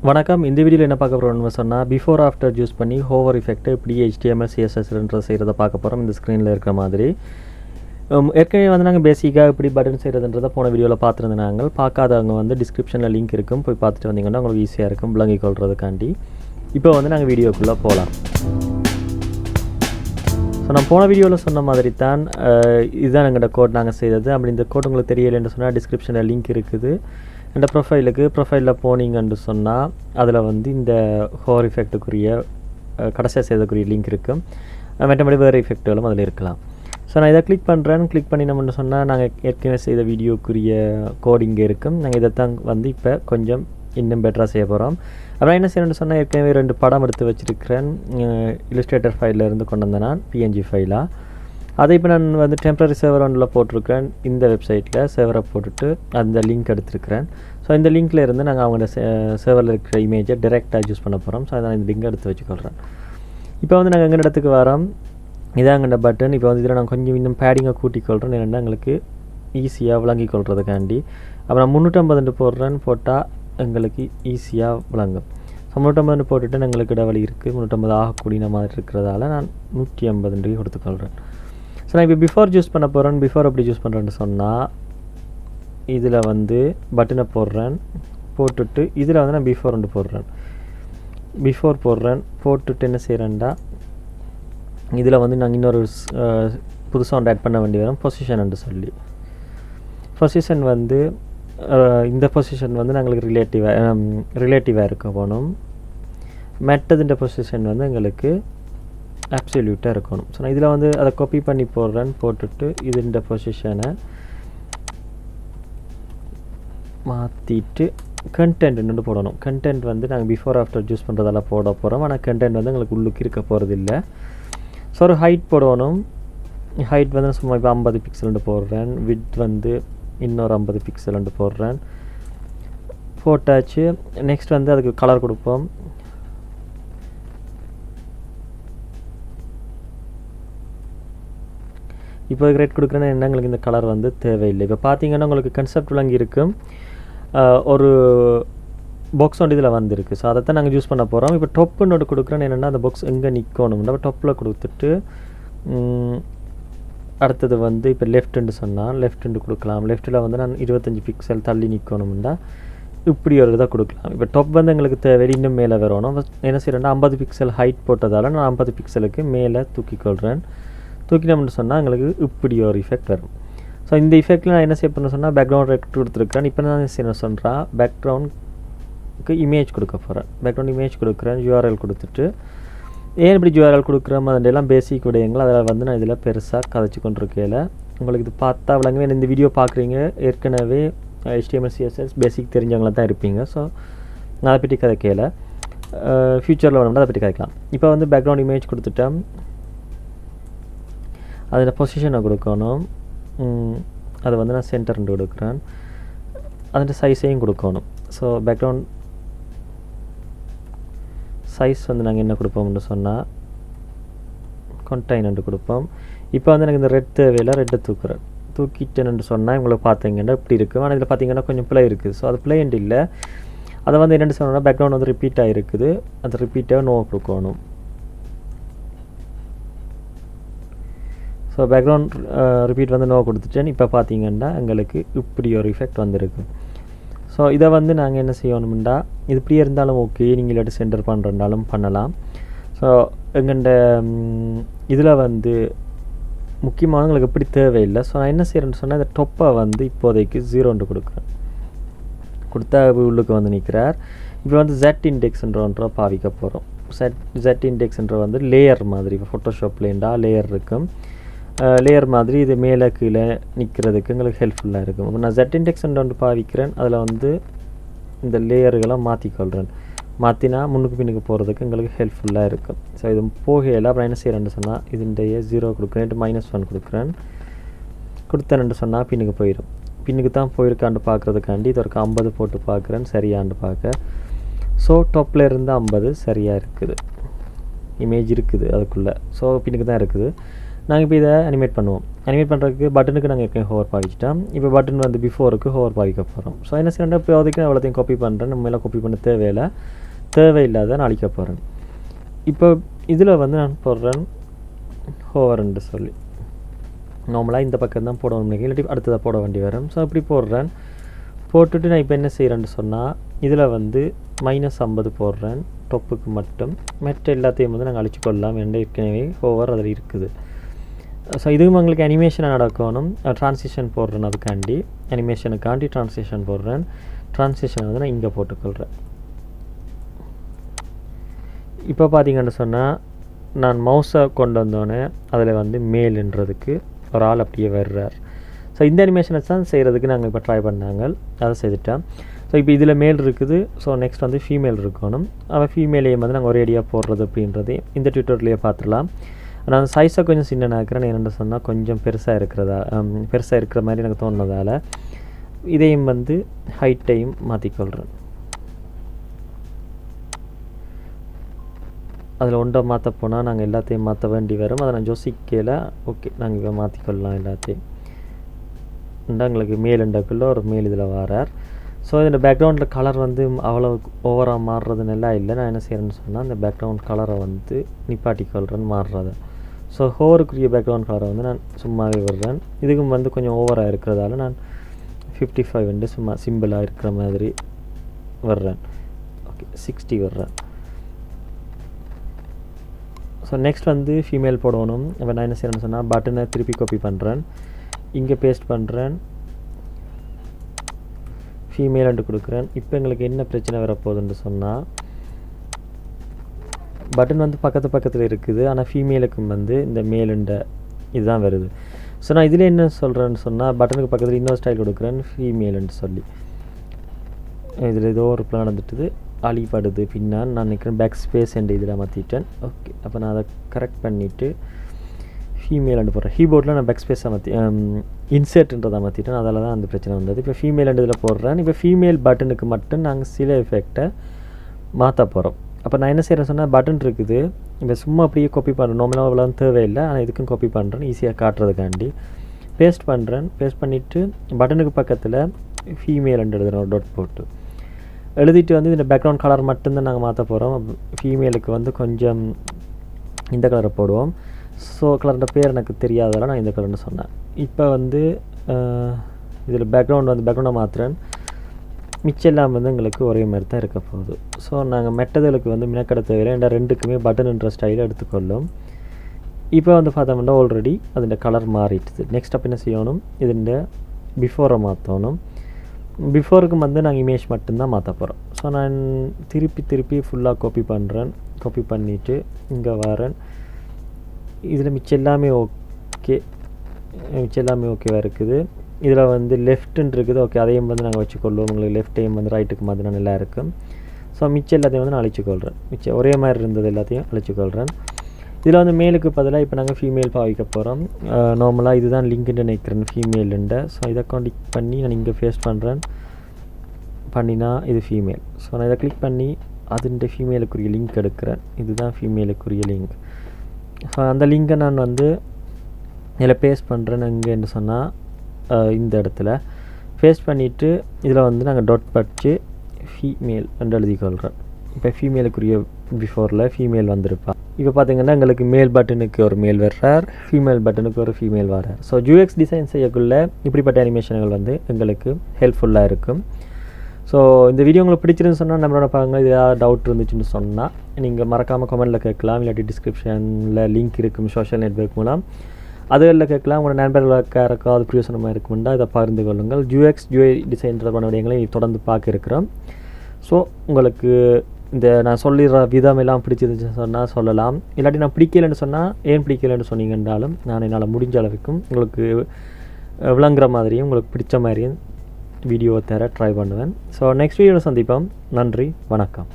வணக்கம். இந்த வீடியோவில் என்ன பார்க்க போகிறோம்னு சொன்னால் பிஃபோர் ஆஃப்டர் யூஸ் பண்ணி ஹோவர் எஃபெக்ட் எப்படி HTML CSS செய்கிறத பார்க்க போகிறோம். இந்த ஸ்க்ரீனில் இருக்கிற மாதிரி ஏற்கனவே வந்து நாங்கள் பேசிக்காக எப்படி பட்டன் செய்கிறதுன்றதை போன வீடியோவில் பார்த்துருந்தாங்க. பார்க்காதவங்க வந்து டிஸ்கிரிப்ஷனில் லிங்க் இருக்கும், போய் பார்த்துட்டு வந்தீங்கன்னா உங்களுக்கு ஈஸியாக இருக்கும் விளங்கி கொள்றதுக்காண்டி. இப்போ வந்து நாங்கள் வீடியோக்குள்ளே போகலாம். ஸோ நான் போன வீடியோவில் சொன்ன மாதிரி தான் இதுதான் எங்களோட கோட் நாங்கள் செய்தது. அப்படி இந்த கோட் உங்களுக்கு தெரியலைன்னு சொன்னால் டிஸ்கிரிப்ஷனில் லிங்க் இருக்குது. இந்த ப்ரொஃபைலில் போனீங்கன்னு சொன்னால் அதில் வந்து இந்த ஹோர் எஃபெக்ட்டுக்குரிய கடைசியாக செய்யக்கூடிய லிங்க் இருக்குது. மற்றபடி வேறு எஃபெக்ட்டுகளும் அதில் இருக்கலாம். ஸோ நான் இதை கிளிக் பண்ணுறேன். கிளிக் பண்ணினோம்னு சொன்னால் நாங்கள் ஏற்கனவே செய்த வீடியோக்குரிய கோட் இங்கே இருக்கும். நாங்கள் இதை தான் வந்து இப்போ கொஞ்சம் இன்னும் பெட்டராக செய்ய போகிறோம். அப்புறம் என்ன செய்யணும்னு சொன்னால் ஏற்கனவே 2 படம் எடுத்து வச்சுருக்கிறேன். இல்லஸ்ட்ரேட்டர் ஃபைலில் இருந்து கொண்டு வந்தேன் நான், PNG ஃபைலாக. அதை இப்போ நான் வந்து டெம்பரரி சர்வர் ஒன்றில் போட்டிருக்கிறேன். இந்த வெப்சைட்டில் சர்வரை போட்டுட்டு அந்த லிங்க் எடுத்துருக்கிறேன். ஸோ இந்த லிங்க்கில் இருந்து நாங்கள் அவங்களோட சர்வரில் இருக்கிற இமேஜை டேரெக்டாக யூஸ் பண்ண போகிறோம். ஸோ அதை நான் இந்த லிங்க் எடுத்து வச்சுக்கொள்கிறேன். இப்போ வந்து நாங்கள் எங்கள் இடத்துக்கு வரோம். இதான் எங்கள்ட பட்டன். இப்போ வந்து இதில் நான் கொஞ்சம் இன்னும் பேடிங்கை கூட்டிக்கொள்கிறேன். என்னென்னா எங்களுக்கு ஈஸியாக விளங்கி கொள்றதுக்காண்டி. அப்புறம் 350 போடுறேன். போட்டால் எங்களுக்கு ஈஸியாக விளங்கும். ஸோ 350 போட்டுட்டு எங்களுக்கு இடவழி இருக்குது. 350 ஆகக்கூடிய மாதிரி இருக்கிறதால நான் 150 கொடுத்துக்கொள்கிறேன். ஸோ நான் இப்போ பிஃபோர் யூஸ் பண்ண போகிறேன். பிஃபோர் எப்படி யூஸ் பண்ணுறேன்னு சொன்னால் இதில் வந்து பட்டனை போடுறேன். போட்டுட்டு இதில் வந்து நான் பிஃபோர் போடுறேன். பிஃபோர் போடுறேன். போட்டுட்டு என்ன செய்கிறேன்டா இதில் வந்து நாங்கள் இன்னொரு புதுசாக ஒன்று ஆட் பண்ண வேண்டி வரும். பொசிஷன் சொல்லி பொசிஷன் வந்து இந்த பொசிஷன் வந்து எங்களுக்கு ரிலேட்டிவாக இருக்க போகணும். மெட்டதுன்ற பொசிஷன் வந்து எங்களுக்கு அப்சல்யூட்டாக இருக்கணும். ஸோ நான் இதில் வந்து அதை காப்பி பண்ணி போடுறேன். போட்டுட்டு இதுன்ற பொசிஷனை மாற்றிட்டு கண்டென்ட்னு போடணும். கண்டென்ட் வந்து நாங்கள் பிஃபோர் ஆஃப்டர் யூஸ் பண்ணுறதால போட போகிறோம். ஆனால் கண்டென்ட் வந்து எங்களுக்கு உள்ளுக்கு இருக்க போகிறது இல்லை. ஸோ ஒரு ஹைட் போடணும். ஹைட் வந்து சும்மா இப்போ 50 பிக்சல்னு போடுறேன். விட் வந்து இன்னொரு 50 பிக்சல்னு போடுறேன். போட்டாச்சு. நெக்ஸ்ட் வந்து அதுக்கு கலர் கொடுப்போம். இப்போ ரேட் கொடுக்குறேன்னா என்ன, எங்களுக்கு இந்த கலர் வந்து தேவையில்லை. இப்போ பார்த்தீங்கன்னா உங்களுக்கு கன்செப்ட் விளங்கி இருக்கும். ஒரு பாக்ஸ் ஒன்று இதில் வந்துருக்கு. ஸோ அதைத்தான் நாங்கள் யூஸ் பண்ண போகிறோம். இப்போ டொப்புன்னு கொடுக்குறேன்னு என்னென்னா அந்த பாக்ஸ் எங்கே நிற்கணும்னா இப்போ டொப்பில் கொடுத்துட்டு அடுத்தது வந்து இப்போ லெஃப்ட்டுன்னு சொன்னால் லெஃப்ட்டுன்னு கொடுக்கலாம். லெஃப்ட்டில் வந்து நான் 25 பிக்சல் தள்ளி நிற்கணும்னா இப்படி ஒரு இதாக கொடுக்கலாம். இப்போ டொப் வந்து எங்களுக்கு தேவை இன்னும் மேலே வரணும். என்ன செய்யறேன்னா 50 பிக்சல் ஹைட் போட்டதால் நான் 50 பிக்சலுக்கு மேலே தூக்கிக்கொள்கிறேன். தூக்கினோம்னு சொன்னால் எங்களுக்கு இப்படி ஒரு எஃபெக்ட் வரும். ஸோ இந்த எஃபெக்டில் நான் என்ன செய்ய சொன்னால் பேக்ரவுண்ட் ரெக்ட் கொடுத்துருக்கேன். இப்போ நான் என்ன சொல்கிறேன், பேக்ரவுண்டுக்கு இமேஜ் கொடுக்க போகிறேன். பேக்ரவுண்ட் இமேஜ் கொடுக்குறேன். URL கொடுத்துட்டு ஏன் இப்படி URL கொடுக்குறோம் அதெல்லாம் பேசிக் விடயங்கள் அதில் வந்து நான் இதில் பெருசாக கதைச்சி கொண்டிருக்கையில் உங்களுக்கு இது பார்த்தா விளங்குவே. இந்த வீடியோ பார்க்குறீங்க ஏற்கனவே HTML CSS பேசிக் தெரிஞ்சவங்களாக தான் இருப்பீங்க. ஸோ நான் அதை பற்றி கதைக்கையில் ஃப்யூச்சரில் வேணும்னா அதை பற்றி கதைக்கலாம். இப்போ வந்து பேக்ரவுண்ட் இமேஜ் கொடுத்துட்டேன். அதில் பொசிஷனை கொடுக்கணும். அதை வந்து நான் சென்டர்னு கொடுக்குறேன். அதில் சைஸையும் கொடுக்கணும். ஸோ பேக்ரவுண்ட் சைஸ் வந்து நாங்கள் என்ன கொடுப்போம்னு சொன்னால் கண்டெய்னர்னு கொடுப்போம். இப்போ வந்து எனக்கு இந்த ரெட் தேவையில் ரெட்டை தூக்கிட்டேன்னு சொன்னால் உங்களுக்கு பார்த்தீங்கன்னா இப்படி இருக்கும். ஆனால் இதில் பார்த்தீங்கன்னா கொஞ்சம் பிழை இருக்குது. ஸோ அது பிழைன்ட்டு இல்லை. அதை வந்து என்னென்னு சொன்னோன்னா பேக்ரவுண்ட் வந்து ரிப்பீட் ஆகிருக்குது. அந்த ரிப்பீட்டாக நோ கொடுக்கணும். ஸோ பேக்ரவுண்ட் ரிப்பீட் வந்து நோ கொடுத்துட்டேன். இப்போ பார்த்தீங்கன்னா எங்களுக்கு இப்படி ஒரு எஃபெக்ட் வந்துருக்கு. ஸோ இதை வந்து நாங்கள் என்ன செய்யணும்னா இது இப்படியே இருந்தாலும் ஓகே, நீங்கள் இல்லாட்டி சென்டர் பண்ணுறனாலும் பண்ணலாம். ஸோ எங்கள்ட இதில் வந்து முக்கியமாக எங்களுக்கு எப்படி தேவையில்லை. ஸோ நான் என்ன செய்கிறேன்னு சொன்னால் இந்த டொப்பை வந்து இப்போதைக்கு 0 கொடுக்குறேன். கொடுத்தா உள்ளுக்கு வந்து நிற்கிறார். இப்போ வந்து Z இண்டெக்ஸ்ன்ற பாவிக்க போகிறோம். Z இண்டெக்ஸ்ன்ற வந்து லேயர் மாதிரி. இப்போ ஃபோட்டோஷாப்லேண்டா லேயர் இருக்கும். லேயர் மாதிரி இது மேலே கீழே நிற்கிறதுக்கு எங்களுக்கு ஹெல்ப்ஃபுல்லாக இருக்கும். இப்போ நான் Z இண்டெக்ஸ்ன்ற ஒன்று பாவிக்கிறேன். அதில் வந்து இந்த லேயர்களை மாற்றிக்கொள்கிறேன். மாற்றினா முன்னுக்கு பின்னுக்கு போகிறதுக்கு எங்களுக்கு ஹெல்ப்ஃபுல்லாக இருக்கும். ஸோ இது போகையில் அப்புறம் என்ன செய்கிறேன்னு சொன்னால் இதுடைய 0 கொடுக்குறேன். -1 கொடுக்குறேன். கொடுத்தேன்னு சொன்னால் பின்னுக்கு போயிடும். பின்னுக்கு தான் போயிருக்காண்டு பார்க்குறதுக்காண்டி இது ஒரு 50 போட்டு பார்க்குறேன் சரியாண்டு பார்க்க. ஸோ டாப்பில் இருந்து 50 சரியாக இருக்குது. இமேஜ் இருக்குது அதுக்குள்ளே. ஸோ பின்னுக்கு தான் இருக்குது. நாங்கள் இப்போ இதை அனிமேட் பண்ணுவோம். அனிமேட் பண்ணுறதுக்கு பட்டனுக்கு நாங்கள் ஏற்கனவே ஹோவர் பாவிச்சிட்டோம். இப்போ பட்டன் வந்து பிஃபோருக்கு ஹோவர் பாவிக்க போகிறோம். ஸோ என்ன செய்யணும், இப்போதைக்கு நான் எவ்வளோத்தையும் காப்பி பண்ணுறேன். நம்ம எல்லாம் காப்பி பண்ண தேவையில்லாத நான் அழிக்க போகிறேன். இப்போ இதில் வந்து நான் போடுறேன் ஹோவர்ன்னு சொல்லி. நார்மலாக இந்த பக்கம் தான் போடணும் நினைக்கிறேன், இல்லாட்டி அடுத்ததாக போட வேண்டி வரும். ஸோ இப்படி போடுறேன். போட்டுட்டு நான் இப்போ என்ன செய்கிறேன்னு சொன்னால் இதில் வந்து -50 போடுறேன் டொப்புக்கு மட்டும். மற்ற எல்லாத்தையும் வந்து நாங்கள் அழிச்சுக்கொள்ளலாம். ஏற்கனவே ஹோவர் அதில் இருக்குது. ஸோ இதுவும் உங்களுக்கு அனிமேஷனாக நடக்கணும். ட்ரான்சிஷன் போடுறேன், அதுக்காண்டி அனிமேஷனுக்காண்டி ட்ரான்சிஷன் போடுறேன். ட்ரான்சிஷனை வந்து நான் இங்கே போட்டுக்கொள்கிறேன். இப்போ பார்த்தீங்கன்னு சொன்னால் நான் மவுஸை கொண்டு வந்தோடனே அதில் வந்து மேல்ன்றதுக்கு ஒரு ஆள் அப்படியே வர்றார். ஸோ இந்த அனிமேஷனை தான் செய்கிறதுக்கு நாங்கள் இப்போ ட்ரை பண்ணாங்க, அதை செய்துட்டேன். ஸோ இப்போ இதில் மேல் இருக்குது. ஸோ நெக்ஸ்ட் வந்து ஃபீமேல் இருக்கணும். அவள் ஃபீமேலையும் வந்து நாங்கள் ஒரேடியாக போடுறது அப்படின்றது இந்த டியூட்டோரியல்லையே பார்த்துடலாம். நான் சைஸை கொஞ்சம் சின்னனாக இருக்கிறேன். என்னென்னு சொன்னால் கொஞ்சம் பெருசாக இருக்கிற மாதிரி எனக்கு தோணுனதால் இதையும் வந்து ஹைட்டையும் மாற்றிக்கொள்கிறேன். அதில் ஒன்றை மாற்ற போனால் நாங்கள் எல்லாத்தையும் மாற்ற வேண்டி வரும். அதை நான் யோசிக்கல. ஓகே, நாங்கள் இப்போ மாற்றிக்கொள்ளலாம் எல்லாத்தையும். எங்களுக்கு மேலுண்டக்குள்ளே ஒரு மேல் இதில் வரார். ஸோ இந்த பேக்ரவுண்டில் கலர் வந்து அவ்வளோ ஓவராக மாறுறதுன்னு எல்லாம் இல்லை. நான் என்ன செய்கிறேன்னு சொன்னால் அந்த பேக்ரவுண்ட் கலரை வந்து நிப்பாட்டிக்கொள்கிறேன்னு மாறுறதை. ஸோ ஹோவருக்குரிய பேக்ரவுண்ட் கலரை வந்து நான் சும்மாவே விடுறேன். இதுக்கும் வந்து கொஞ்சம் ஓவராக இருக்கிறதால நான் 55 வந்து சும்மா சிம்பிளாக இருக்கிற மாதிரி வர்றேன். ஓகே, 60 வர்றேன். ஸோ நெக்ஸ்ட் வந்து ஃபீமேல் போடணும். இப்போ நான் என்ன செய்கிறேன்னு சொன்னால் பட்டனை திருப்பி காப்பி பண்ணுறேன், இங்கே பேஸ்ட் பண்ணுறேன், ஃபீமேல்ன்ட்டு கொடுக்குறேன். இப்போ எங்களுக்கு என்ன பிரச்சனை வரப்போகுதுன்னு சொன்னால் பட்டன் வந்து பக்கத்தில் இருக்குது, ஆனால் ஃபீமேலுக்கும் வந்து இந்த மேலுண்ட இதுதான் வருது. ஸோ நான் இதில் என்ன சொல்கிறேன்னு சொன்னால் பட்டனுக்கு பக்கத்தில் இன்னொரு ஸ்டைல் கொடுக்குறேன், ஃபீமேலுன்னு சொல்லி. இதில் ஏதோ ஒரு பிளான் வந்துட்டுது, அழிப்படுது பின்னால். நான் நினைக்கிறேன் பேக் ஸ்பேஸ் என்று இதில் மாற்றிட்டேன். ஓகே, அப்போ நான் அதை கரெக்ட் பண்ணிவிட்டு ஃபீமேல்ண்டு போடுறேன். கீபோர்டில் நான் பேக் ஸ்பேஸை மாற்றி இன்சர்ட்ன்றதை மாற்றிட்டேன், அதில் தான் அந்த பிரச்சனை வந்தது. இப்போ ஃபீமேல் இதில் போடுறேன். இப்போ ஃபீமேல் பட்டனுக்கு மட்டும் நாங்கள் சில எஃபெக்டை மாற்ற போகிறோம். அப்போ நான் என்ன செய்கிறேன் சொன்னால் பட்டன் இருக்குது, இப்போ சும்மா அப்படியே காப்பி பண்ணுறேன். நார்மலாக அவ்வளோ தேவையில்லை, ஆனால் இதுக்கும் காப்பி பண்ணுறேன் ஈஸியாக காட்டுறதுக்காண்டி. பேஸ்ட் பண்ணுறேன். பேஸ்ட் பண்ணிவிட்டு பட்டனுக்கு பக்கத்தில் ஃபீமேல்ன்னு எழுதுகிறேன் ஒரு டாட் போட்டு. எழுதிட்டு வந்து இந்த பேக்ரவுண்ட் கலர் மட்டும்தான் நாங்கள் மாற்ற போகிறோம். ஃபீமேலுக்கு வந்து கொஞ்சம் இந்த கலரை போடுவோம். ஸோ கலரோட பேர் எனக்கு தெரியாததால் நான் இந்த கலர்னு சொன்னேன். இப்போ வந்து இதில் பேக்ரவுண்டை மாற்றுறேன். மிச்சம் எல்லாம் வந்து எங்களுக்கு ஒரே மாதிரி தான் இருக்க போகுது. ஸோ நாங்கள் மெட்டதுகளுக்கு வந்து மினக்கடை தேவையில்லை, ஏன்னா ரெண்டுக்குமே பட்டன்ன்ற ஸ்டைலை எடுத்துக்கொள்ளும். இப்போ வந்து பார்த்தோம்னா ஆல்ரெடி அதில் கலர் மாறிட்டுது. நெக்ஸ்ட் அப்போ என்ன செய்யணும், இதுண்ட பிஃபோரை மாற்றணும். பிஃபோருக்கு வந்து நாங்கள் இமேஜ் மட்டும்தான் மாற்ற போகிறோம். ஸோ நான் திருப்பி ஃபுல்லாக காப்பி பண்ணுறேன். காப்பி பண்ணிவிட்டு இங்கே வரேன். இதில் மிச்சம் எல்லாமே ஓகேவாக இருக்குது. இதில் வந்து லெஃப்ட்டுன்னு இருக்குது. ஓகே, அதையும் வந்து நாங்கள் வச்சுக்கொள்வோம். உங்களுக்கு லெஃப்ட்டையும் வந்து ரைட்டுக்கு மாதிரி நல்லா இருக்கும். ஸோ மிச்சம் எல்லாத்தையும் வந்து நான் அழிச்சுக்கொள்கிறேன். மிச்சம் ஒரே மாதிரி இருந்தது எல்லாத்தையும் அழிச்சுக்கொள்கிறேன். இதில் வந்து மேலுக்கு பதிலாக இப்போ நாங்கள் ஃபீமேல் பாவிக்க போகிறோம். நார்மலாக இதுதான் லிங்க்னு நினைக்கிறேன், ஃபீமேலுண்ட. ஸோ இதை கான்டிக் பண்ணி நான் இங்கே பேஸ்ட் பண்ணுறேன். பண்ணினா இது ஃபீமேல். ஸோ நான் இதை கிளிக் பண்ணி அதுண்ட ஃபீமேலுக்குரிய லிங்க் எடுக்கிறேன். இதுதான் ஃபீமேலுக்குரிய லிங்க். ஸோ அந்த லிங்கை நான் வந்து இதில் பேஸ்ட் பண்ணுறேன். எங்கேன்னு சொன்னால் இந்த இடத்துல பேஸ்ட் பண்ணிவிட்டு இதில் வந்து நாங்கள் டாட் படித்து ஃபீமேல் என்று எழுதிக்கொள்கிறேன். இப்போ ஃபீமேலுக்குரிய பிஃபோரில் ஃபீமேல் வந்திருப்பா. இப்போ பார்த்தீங்கன்னா எங்களுக்கு மேல் பட்டனுக்கு ஒரு மேல் வர்றார், ஃபீமேல் பட்டனுக்கு ஒரு ஃபீமேல் வர்றார். ஸோ யூஎக்ஸ் டிசைன் செய்யக்குள்ள இப்படிப்பட்ட அனிமேஷன்கள் வந்து எங்களுக்கு ஹெல்ப்ஃபுல்லாக இருக்கும். ஸோ இந்த வீடியோ உங்களுக்கு பிடிச்சிருந்து சொன்னால் நம்மளோட பாருங்கள். இது ஏதாவது டவுட் இருந்துச்சுன்னு சொன்னால் நீங்கள் மறக்காமல் கமெண்ட்டில் கேட்கலாம், இல்லாட்டி டிஸ்கிரிப்ஷனில் லிங்க் இருக்கும் சோஷியல் நெட்வொர்க் மூலம், அதுகளில் கேட்கலாம். உங்களோட நண்பர்களுக்கு யாருக்காவது பிரயோசனமாக இருக்கும்னா இதை பகிர்ந்து கொள்ளுங்கள். யூஎக்ஸ் யூஐ டிசைன் தொடர்பான விடயங்களை தொடர்ந்து பார்க்க இருக்கிறோம். ஸோ உங்களுக்கு இந்த நான் சொல்லிடுற விதம் எல்லாம் பிடிச்சிருந்துச்சுன்னு சொன்னால் சொல்லலாம், இல்லாட்டி நான் பிடிக்கலைன்னு சொன்னால் ஏன் பிடிக்கலைன்னு சொன்னீங்கன்றாலும் நான் என்னால் முடிஞ்ச அளவுக்கும் உங்களுக்கு விளங்குற மாதிரியும் உங்களுக்கு பிடிச்ச மாதிரியும் வீடியோ தர ட்ரை பண்ணுவேன். ஸோ நெக்ஸ்ட் வீடியோவில் சந்திப்போம். நன்றி, வணக்கம்.